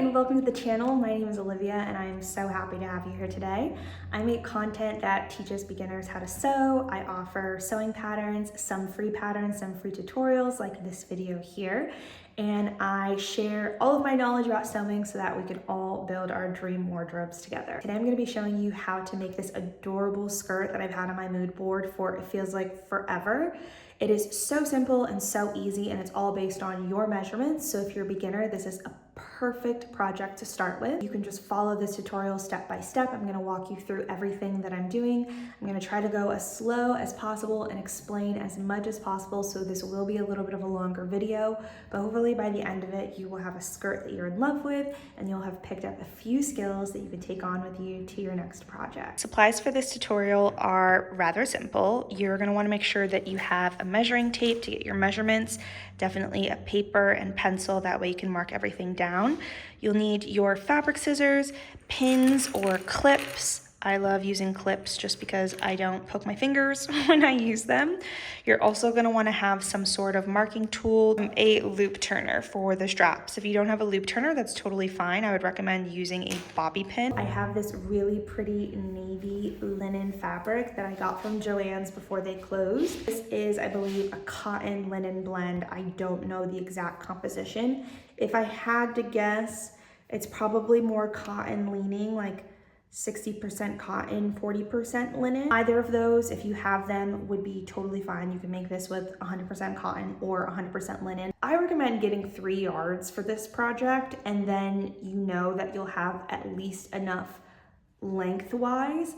and welcome to the channel. My name is Olivia and I'm so happy to have you here today. I make content that teaches beginners how to sew. I offer sewing patterns, some free tutorials like this video here, and I share all of my knowledge about sewing so that we can all build our dream wardrobes together. Today I'm going to be showing you how to make this adorable skirt that I've had on my mood board for it feels like forever. It is so simple and so easy, and it's all based on your measurements. So if you're a beginner, this is a perfect project to start with. You can just follow this tutorial step by step. I'm gonna walk you through everything that I'm doing. I'm gonna try to go as slow as possible and explain as much as possible. So this will be a little bit of a longer video, but hopefully by the end of it, you will have a skirt that you're in love with, and you'll have picked up a few skills that you can take on with you to your next project. Supplies for this tutorial are rather simple. You're gonna wanna make sure that you have a measuring tape to get your measurements, definitely a paper and pencil, that way you can mark everything down. You'll need your fabric scissors, pins or clips. I love using clips just because I don't poke my fingers when I use them. You're also going to want to have some sort of marking tool, a loop turner for the straps. If you don't have a loop turner, that's totally fine. I would recommend using a bobby pin. I have this really pretty navy linen fabric that I got from Joann's before they closed. This is, I believe, a cotton linen blend. I don't know the exact composition. If I had to guess, it's probably more cotton leaning, like 60% cotton, 40% linen. Either of those, if you have them, would be totally fine. You can make this with 100% cotton or 100% linen. I recommend getting 3 yards for this project, and then you know that you'll have at least enough lengthwise,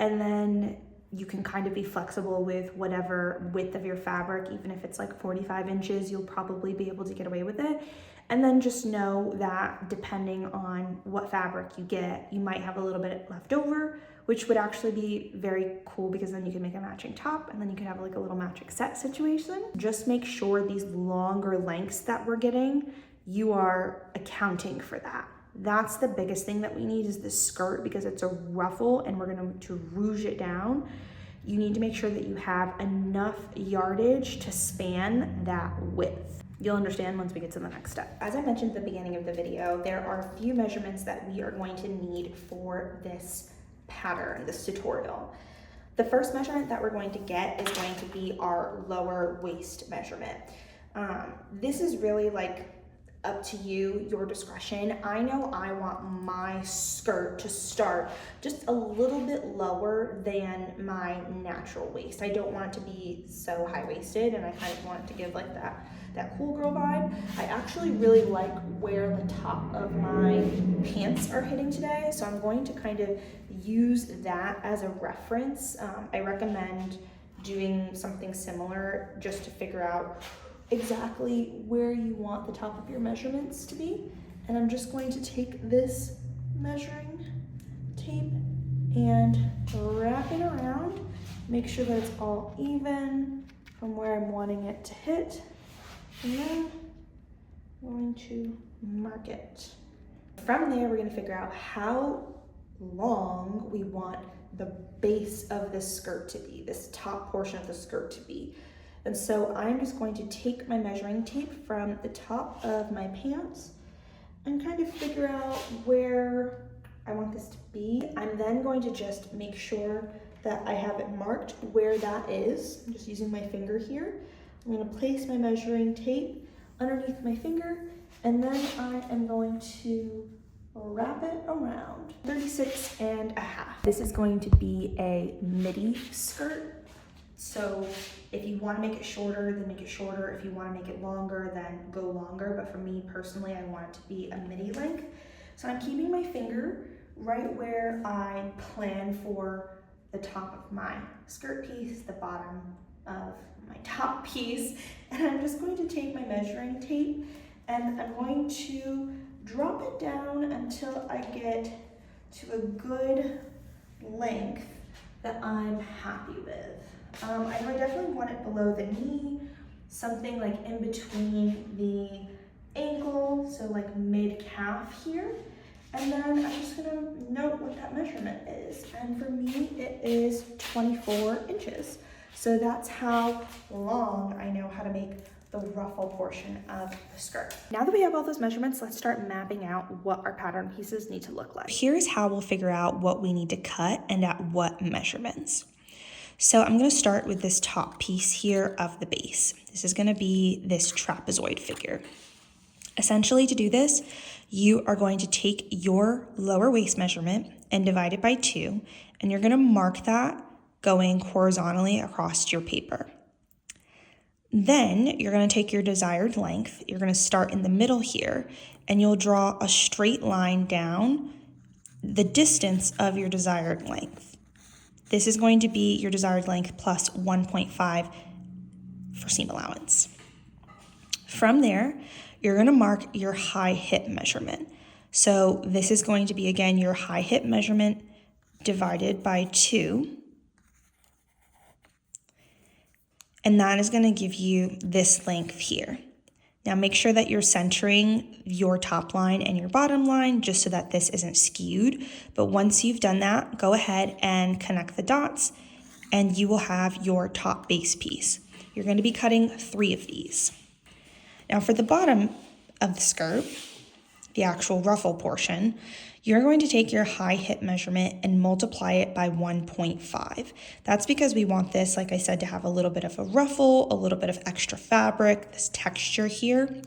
and then you can kind of be flexible with whatever width of your fabric. Even if it's like 45 inches, you'll probably be able to get away with it. And then just know that depending on what fabric you get, you might have a little bit left over, which would actually be very cool because then you can make a matching top and then you can have like a little matching set situation. Just make sure these longer lengths that we're getting, you are accounting for that. That's the biggest thing that we need is this skirt, because it's a ruffle and we're going to rouge it down. You need to make sure that you have enough yardage to span that width. You'll understand once we get to the next step. As I mentioned at the beginning of the video, there are a few measurements that we are going to need for this pattern, this tutorial. The first measurement that we're going to get is going to be our lower waist measurement. This is really like up to you, your discretion. I know I want my skirt to start just a little bit lower than my natural waist. I don't want it to be so high-waisted, and I kind of want it to give like that cool girl vibe. I actually really like where the top of my pants are hitting today, so I'm going to kind of use that as a reference. I recommend doing something similar just to figure out exactly where you want the top of your measurements to be. And I'm just going to take this measuring tape and wrap it around, make sure that it's all even from where I'm wanting it to hit, and then I'm going to mark it. From there, we're going to figure out how long we want the base of this skirt to be, this top portion of the skirt to be. And so I'm just going to take my measuring tape from the top of my pants and kind of figure out where I want this to be. I'm then going to just make sure that I have it marked where that is. I'm just using my finger here. I'm going to place my measuring tape underneath my finger, and then I am going to wrap it around 36.5. This is going to be a midi skirt. So if you want to make it shorter, then make it shorter. If you want to make it longer, then go longer. But for me personally, I want it to be a midi length. So I'm keeping my finger right where I plan for the top of my skirt piece, the bottom of my top piece. And I'm just going to take my measuring tape and I'm going to drop it down until I get to a good length that I'm happy with. I definitely want it below the knee, something like in between the ankle, so like mid-calf here. And then I'm just gonna note what that measurement is. And for me, it is 24 inches. So that's how long I know how to make the ruffle portion of the skirt. Now that we have all those measurements, let's start mapping out what our pattern pieces need to look like. Here's how we'll figure out what we need to cut and at what measurements. So I'm gonna start with this top piece here of the base. This is gonna be this trapezoid figure. Essentially, to do this, you are going to take your lower waist measurement and divide it by 2, and you're gonna mark that going horizontally across your paper. Then you're gonna take your desired length, you're gonna start in the middle here, and you'll draw a straight line down the distance of your desired length. This is going to be your desired length plus 1.5 for seam allowance. From there, you're gonna mark your high hip measurement. So this is going to be, again, your high hip measurement divided by 2. And that is gonna give you this length here. Now make sure that you're centering your top line and your bottom line just so that this isn't skewed. But once you've done that, go ahead and connect the dots and you will have your top base piece. You're going to be cutting 3 of these. Now for the bottom of the skirt, the actual ruffle portion, you're going to take your high hip measurement and multiply it by 1.5. That's because we want this, like I said, to have a little bit of a ruffle, a little bit of extra fabric, this texture here.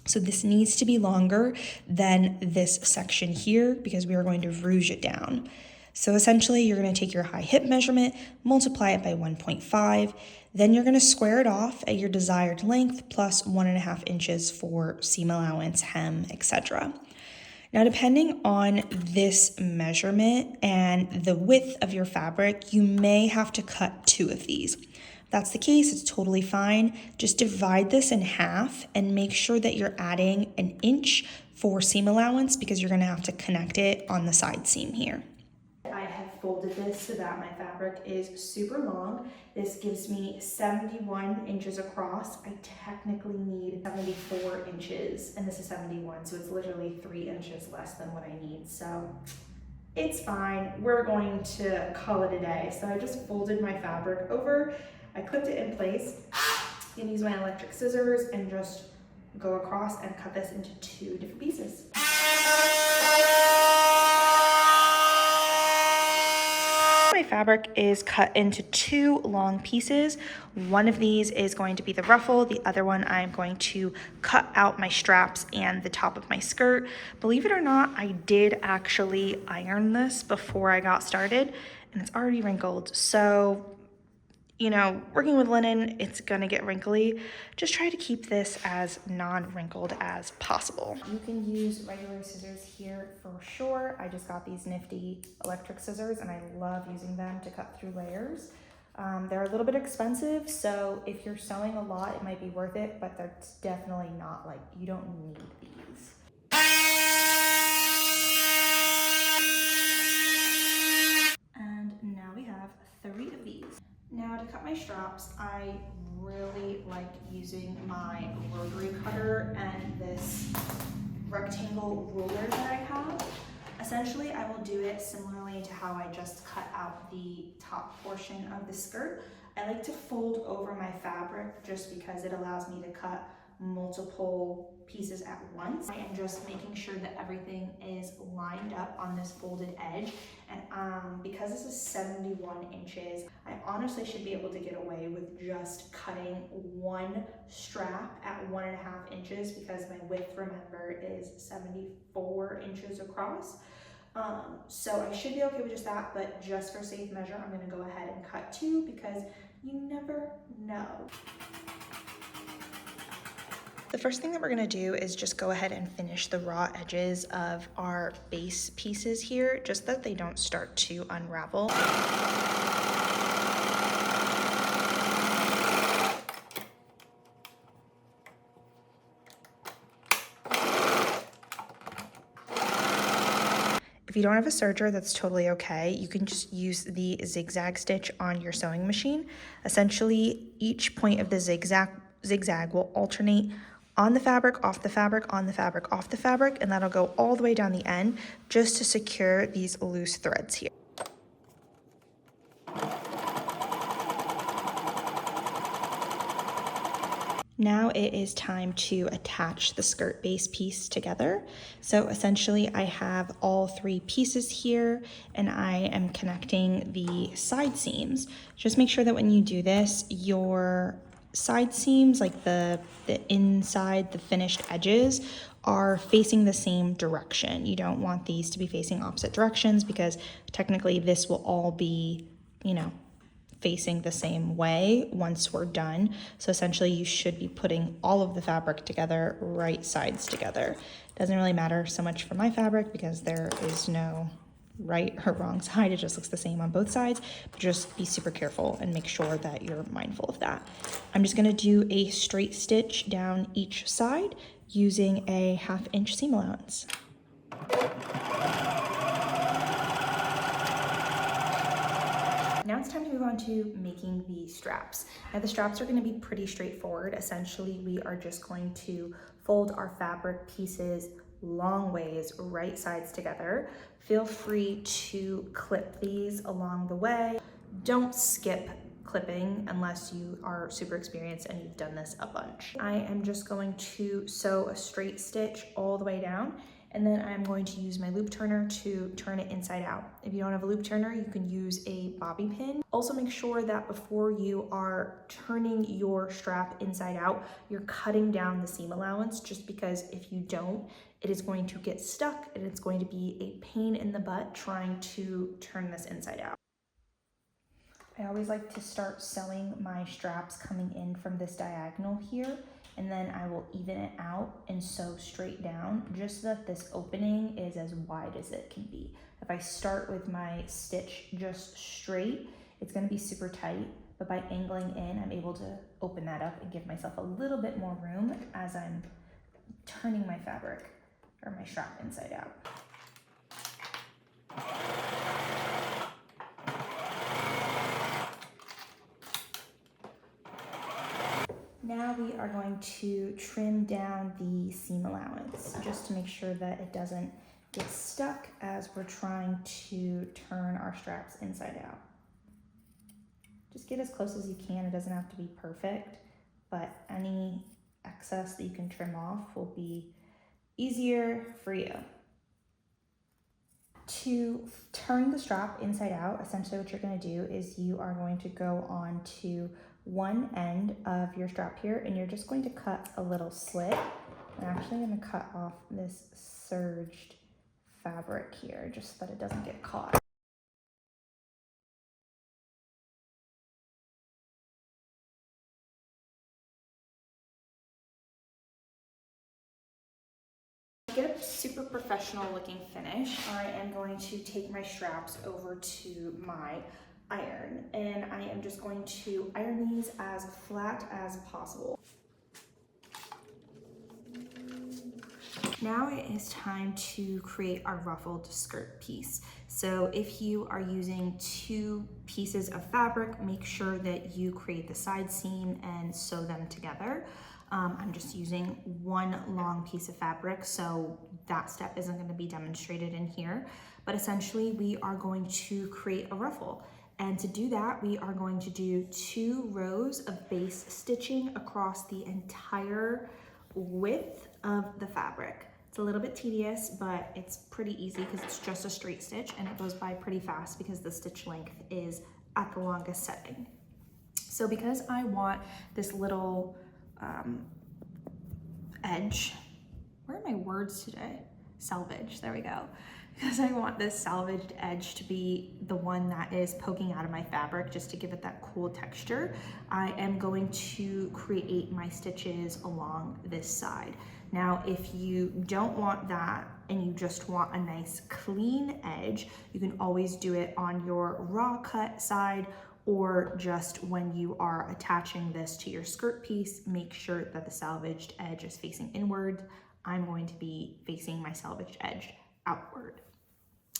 So this needs to be longer than this section here because we are going to rouge it down. So essentially you're going to take your high hip measurement, multiply it by 1.5, then you're going to square it off at your desired length plus 1.5 inches for seam allowance, hem, etc. Now, depending on this measurement and the width of your fabric, you may have to cut 2 of these. If that's the case, it's totally fine. Just divide this in half and make sure that you're adding 1 inch for seam allowance because you're gonna have to connect it on the side seam here. I have folded this so that my fabric is super long. This gives me 71 inches across. I technically need 74 inches and this is 71, so it's literally 3 inches less than what I need. So it's fine. We're going to call it a day. So I just folded my fabric over. I clipped it in place and use my electric scissors and just go across and cut this into 2 different pieces. My fabric is cut into 2 long pieces. One of these is going to be the ruffle. The other one I'm going to cut out my straps and the top of my skirt. Believe it or not, I did actually iron this before I got started and it's already wrinkled. So, you know, working with linen, it's gonna get wrinkly. Just try to keep this as non-wrinkled as possible. You can use regular scissors here for sure. I just got these nifty electric scissors and I love using them to cut through layers. They're a little bit expensive, so if you're sewing a lot, it might be worth it, but they're definitely not like, you don't need these. And now we have 3 of these. Now to cut my straps, I really like using my rotary cutter and this rectangle ruler that I have. Essentially, I will do it similarly to how I just cut out the top portion of the skirt. I like to fold over my fabric just because it allows me to cut multiple pieces at once. I am just making sure that everything is lined up on this folded edge, and because this is 71 inches, I honestly should be able to get away with just cutting 1 strap at 1.5 inches because my width, remember, is 74 inches across. So I should be okay with just that, but just for safe measure, I'm gonna go ahead and cut 2 because you never know. The first thing that we're gonna do is just go ahead and finish the raw edges of our base pieces here, just that they don't start to unravel. If you don't have a serger, that's totally okay. You can just use the zigzag stitch on your sewing machine. Essentially, each point of the zigzag will alternate on the fabric, off the fabric, on the fabric, off the fabric, and that'll go all the way down the end just to secure these loose threads here. Now it is time to attach the skirt base piece together. So essentially I have all three pieces here and I am connecting the side seams. Just make sure that when you do this, your side seams, like the inside, the finished edges, are facing the same direction. You don't want these to be facing opposite directions because technically this will all be, you know, facing the same way once we're done. So essentially you should be putting all of the fabric together, right sides together. Doesn't really matter so much for my fabric because there is no right or wrong side. It just looks the same on both sides. But just be super careful and make sure that you're mindful of that. I'm just gonna do a straight stitch down each side using a 1/2 inch seam allowance. Now it's time to move on to making the straps. Now the straps are going to be pretty straightforward. Essentially, we are just going to fold our fabric pieces long ways, right sides together. Feel free to clip these along the way. Don't skip clipping unless you are super experienced and you've done this a bunch. I am just going to sew a straight stitch all the way down, and then I'm going to use my loop turner to turn it inside out. If you don't have a loop turner, you can use a bobby pin. Also make sure that before you are turning your strap inside out, you're cutting down the seam allowance, just because if you don't, it is going to get stuck and it's going to be a pain in the butt trying to turn this inside out. I always like to start sewing my straps coming in from this diagonal here, and then I will even it out and sew straight down just so that this opening is as wide as it can be. If I start with my stitch just straight, it's going to be super tight, but by angling in, I'm able to open that up and give myself a little bit more room as I'm turning my fabric or my strap inside out. Now we are going to trim down the seam allowance just to make sure that it doesn't get stuck as we're trying to turn our straps inside out. Just get as close as you can. It doesn't have to be perfect, but any excess that you can trim off will be easier for you. To turn the strap inside out, essentially what you're going to do is you are going to go on to one end of your strap here and you're just going to cut a little slit. I'm actually going to cut off this serged fabric here just so that it doesn't get caught. To get a super professional looking finish, I am going to take my straps over to my iron and I am just going to iron these as flat as possible. Now it is time to create our ruffled skirt piece. So if you are using 2 pieces of fabric, make sure that you create the side seam and sew them together. I'm just using 1 long piece of fabric, so that step isn't going to be demonstrated in here. But essentially we are going to create a ruffle. And to do that, we are going to do 2 rows of base stitching across the entire width of the fabric. It's a little bit tedious, but it's pretty easy because it's just a straight stitch and it goes by pretty fast because the stitch length is at the longest setting. So because I want this little edge, where are my words today? Salvage, there we go. Because I want this salvaged edge to be the one that is poking out of my fabric just to give it that cool texture, I am going to create my stitches along this side. Now, if you don't want that and you just want a nice clean edge, you can always do it on your raw cut side, or just when you are attaching this to your skirt piece, make sure that the salvaged edge is facing inward. I'm going to be facing my salvaged edge outward.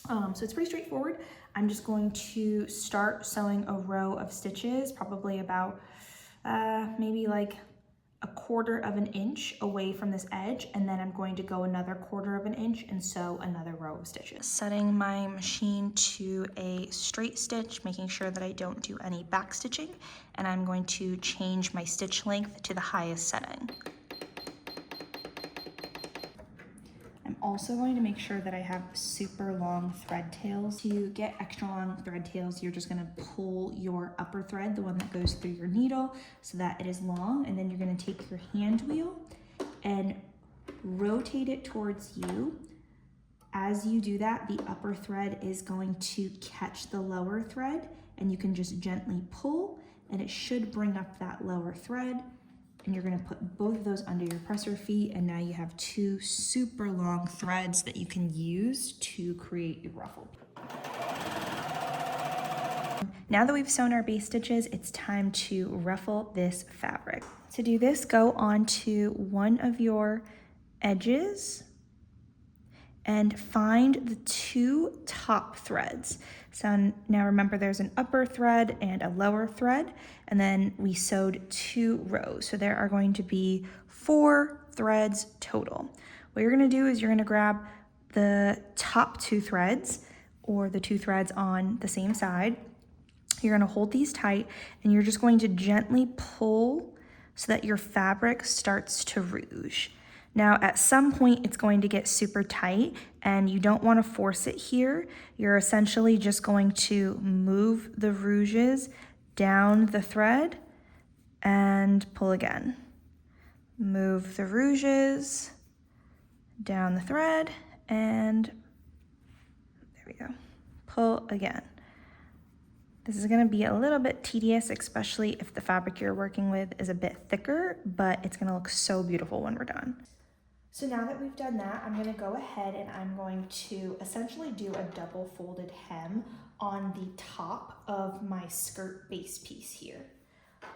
So it's pretty straightforward. I'm just going to start sewing a row of stitches, probably about maybe like 1/4 of an inch away from this edge, and then I'm going to go another 1/4 of an inch and sew another row of stitches. Setting my machine to a straight stitch, making sure that I don't do any back stitching, and I'm going to change my stitch length to the highest setting. I'm also going to make sure that I have super long thread tails. To get extra long thread tails, you're just gonna pull your upper thread, the one that goes through your needle, so that it is long, and then you're gonna take your hand wheel and rotate it towards you. As you do that, the upper thread is going to catch the lower thread, and you can just gently pull, and it should bring up that lower thread. And you're gonna put both of those under your presser feet, and now you have 2 super long threads that you can use to create your ruffle. Now that we've sewn our base stitches, it's time to ruffle this fabric. To do this, go onto one of your edges and find the 2 top threads. So now remember, there's an upper thread and a lower thread, and then we sewed 2 rows. So there are going to be 4 threads total. What you're gonna do is you're gonna grab the top 2 threads, or the 2 threads on the same side. You're gonna hold these tight, and you're just going to gently pull so that your fabric starts to rouge. Now, at some point, it's going to get super tight, and you don't want to force it here. You're essentially just going to move the rouges down the thread and pull again. Move the rouges down the thread, and there we go. Pull again. This is gonna be a little bit tedious, especially if the fabric you're working with is a bit thicker, but it's gonna look so beautiful when we're done. So now that we've done that, I'm gonna go ahead and I'm going to essentially do a double folded hem on the top of my skirt base piece here.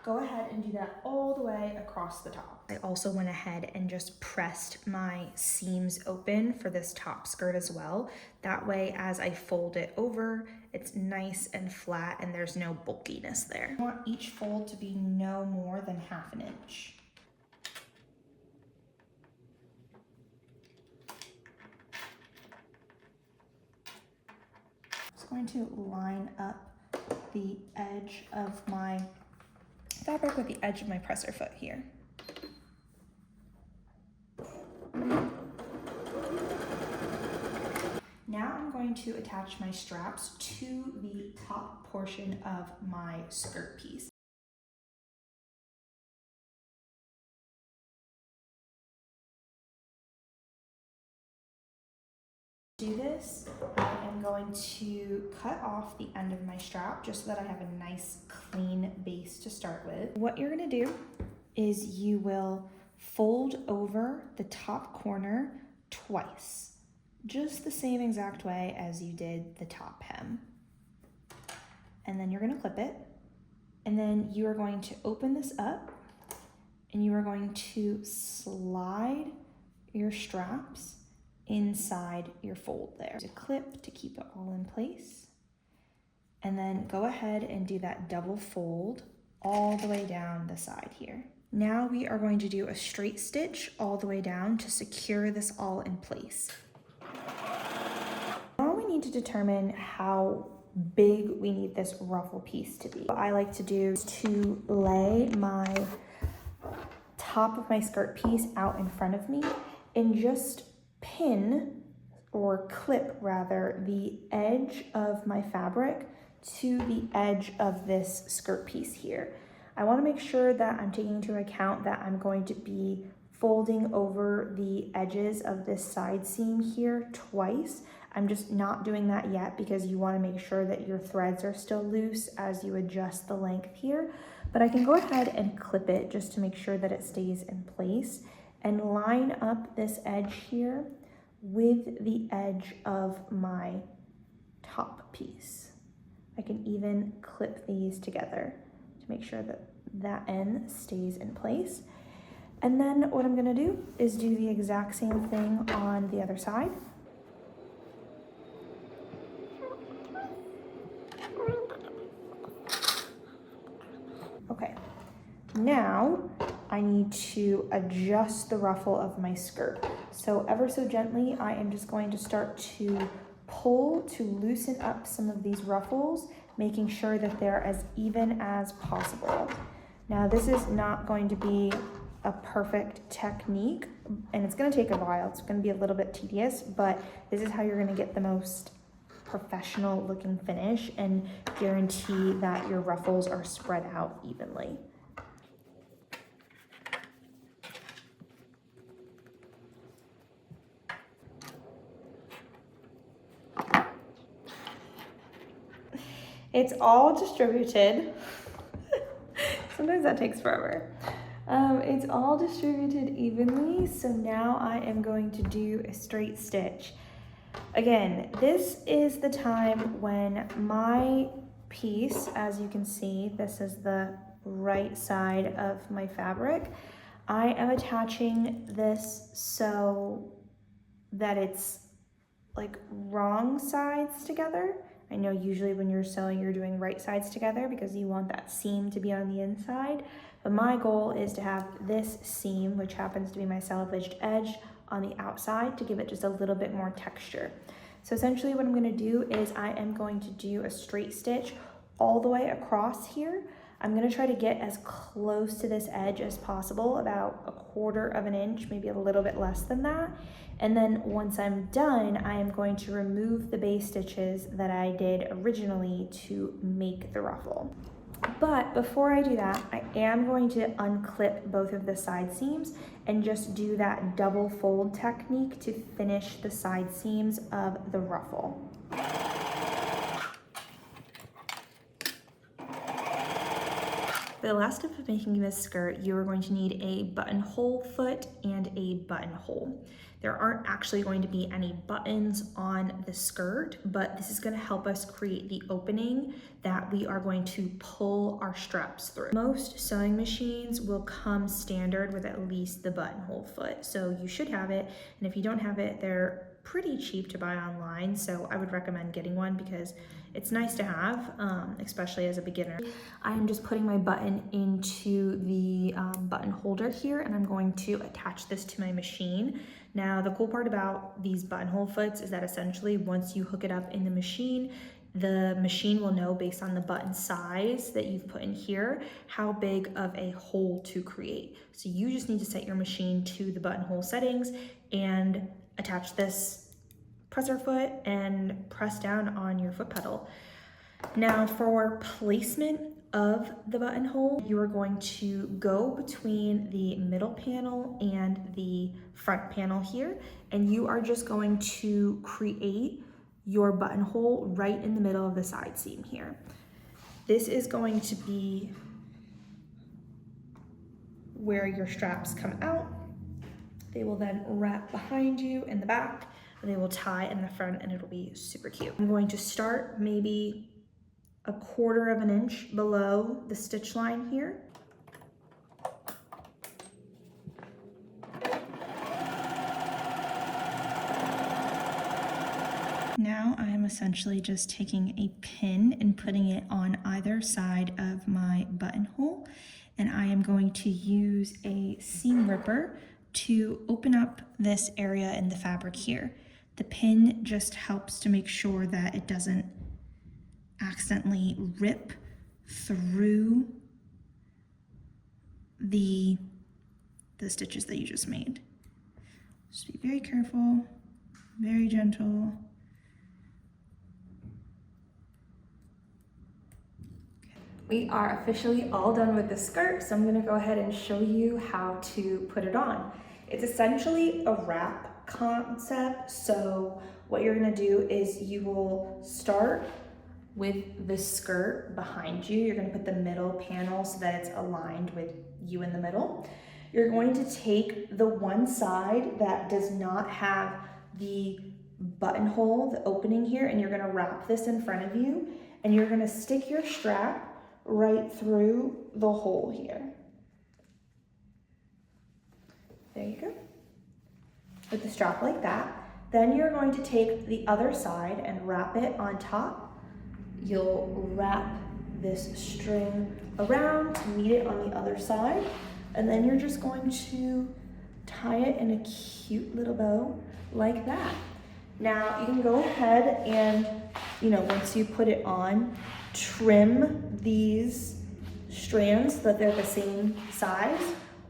Go ahead and do that all the way across the top. I also went ahead and just pressed my seams open for this top skirt as well. That way, as I fold it over, it's nice and flat and there's no bulkiness there. I want each fold to be no more than 1/2 inch. Going to line up the edge of my fabric with the edge of my presser foot here. Now I'm going to attach my straps to the top portion of my skirt piece. To do this, I am going to cut off the end of my strap just so that I have a nice clean base to start with. What you're gonna do is you will fold over the top corner twice, just the same exact way as you did the top hem. And then you're gonna clip it, and then you are going to open this up, and you are going to slide your straps inside your fold there. There's a clip to keep it all in place. And then go ahead and do that double fold all the way down the side here. Now we are going to do a straight stitch all the way down to secure this all in place. Now we need to determine how big we need this ruffle piece to be. What I like to do is to lay my top of my skirt piece out in front of me and just pin, or clip rather, the edge of my fabric to the edge of this skirt piece here. I want to make sure that I'm taking into account that I'm going to be folding over the edges of this side seam here twice. I'm just not doing that yet because you want to make sure that your threads are still loose as you adjust the length here. But I can go ahead and clip it just to make sure that it stays in place, and line up this edge here with the edge of my top piece. I can even clip these together to make sure that that end stays in place. And then what I'm gonna do is do the exact same thing on the other side. Okay, now I I need to adjust the ruffle of my skirt. So ever so gently, I am just going to start to pull to loosen up some of these ruffles, making sure that they're as even as possible. Now this is not going to be a perfect technique, and it's gonna take a while. It's gonna be a little bit tedious, but this is how you're gonna get the most professional looking finish and guarantee that your ruffles are spread out evenly. It's all distributed. Sometimes that takes forever. It's all distributed evenly, so now I am going to do a straight stitch. Again, this is the time when my piece, as you can see, this is the right side of my fabric. I am attaching this so that it's like wrong sides together. I know usually when you're sewing, you're doing right sides together because you want that seam to be on the inside. But my goal is to have this seam, which happens to be my salvaged edge, on the outside to give it just a little bit more texture. So essentially what I'm gonna do is I am going to do a straight stitch all the way across here. I'm gonna try to get as close to this edge as possible, about 1/4 of an inch, maybe a little bit less than that. And then once I'm done, I am going to remove the base stitches that I did originally to make the ruffle. But before I do that, I am going to unclip both of the side seams and just do that double fold technique to finish the side seams of the ruffle. For the last step of making this skirt, you are going to need a buttonhole foot and a buttonhole. There aren't actually going to be any buttons on the skirt, but this is going to help us create the opening that we are going to pull our straps through. Most sewing machines will come standard with at least the buttonhole foot, so you should have it, and if you don't have it, they're pretty cheap to buy online, so I would recommend getting one because it's nice to have, especially as a beginner. I'm just putting my button into the button holder here, and I'm going to attach this to my machine. Now, the cool part about these buttonhole foots is that essentially once you hook it up in the machine will know based on the button size that you've put in here, how big of a hole to create. So you just need to set your machine to the buttonhole settings and attach this presser foot and press down on your foot pedal. Now for placement of the buttonhole, you are going to go between the middle panel and the front panel here, and you are just going to create your buttonhole right in the middle of the side seam here. This is going to be where your straps come out. They will then wrap behind you in the back, and they will tie in the front, and it'll be super cute. I'm going to start maybe 1/4 of an inch below the stitch line here. Now I am essentially just taking a pin and putting it on either side of my buttonhole, and I am going to use a seam ripper to open up this area in the fabric here. The pin just helps to make sure that it doesn't accidentally rip through the stitches that you just made. Just be very careful, very gentle. We are officially all done with the skirt, so I'm gonna go ahead and show you how to put it on. It's essentially a wrap concept, so what you're gonna do is you will start with the skirt behind you. You're gonna put the middle panel so that it's aligned with you in the middle. You're going to take the one side that does not have the buttonhole, the opening here, and you're gonna wrap this in front of you, and you're gonna stick your strap right through the hole here. There you go. With the strap like that. Then you're going to take the other side and wrap it on top. You'll wrap this string around to meet it on the other side. And then you're just going to tie it in a cute little bow like that. Now you can go ahead and, once you put it on, trim these strands so that they're the same size,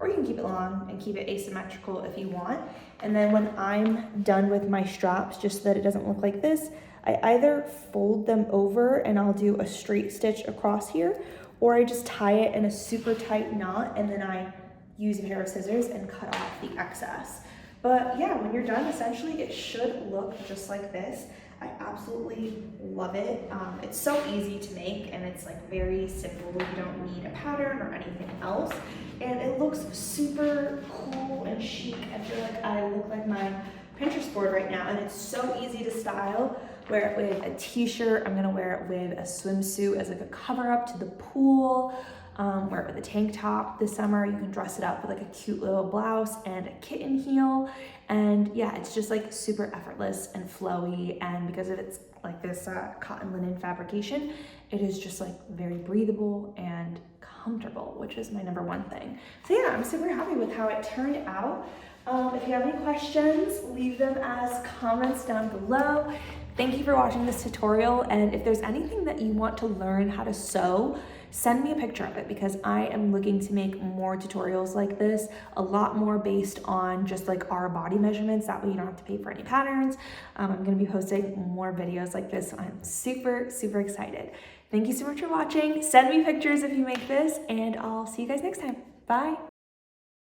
or you can keep it long and keep it asymmetrical if you want. And then when I'm done with my straps, just so that it doesn't look like this, I either fold them over and I'll do a straight stitch across here, or I just tie it in a super tight knot and then I use a pair of scissors and cut off the excess. But yeah, when you're done, essentially it should look just like this. I absolutely love it. It's so easy to make and it's like very simple. You don't need a pattern or anything else. And it looks super cool and chic. I feel like I look like my Pinterest board right now, and it's so easy to style. Wear it with a t-shirt. I'm gonna wear it with a swimsuit as like a cover up to the pool. Wear it with a tank top this summer. You can dress it up with like a cute little blouse and a kitten heel. And yeah, it's just like super effortless and flowy. And because of its like this cotton linen fabrication, it is just like very breathable and comfortable, which is my number one thing. So yeah, I'm super happy with how it turned out. If you have any questions, leave them as comments down below. Thank you for watching this tutorial. And if there's anything that you want to learn how to sew, send me a picture of it, because I am looking to make more tutorials like this, a lot more based on just like our body measurements. That way you don't have to pay for any patterns. I'm gonna be posting more videos like this, so I'm super, super excited. Thank you so much for watching. Send me pictures if you make this, and I'll see you guys next time. Bye.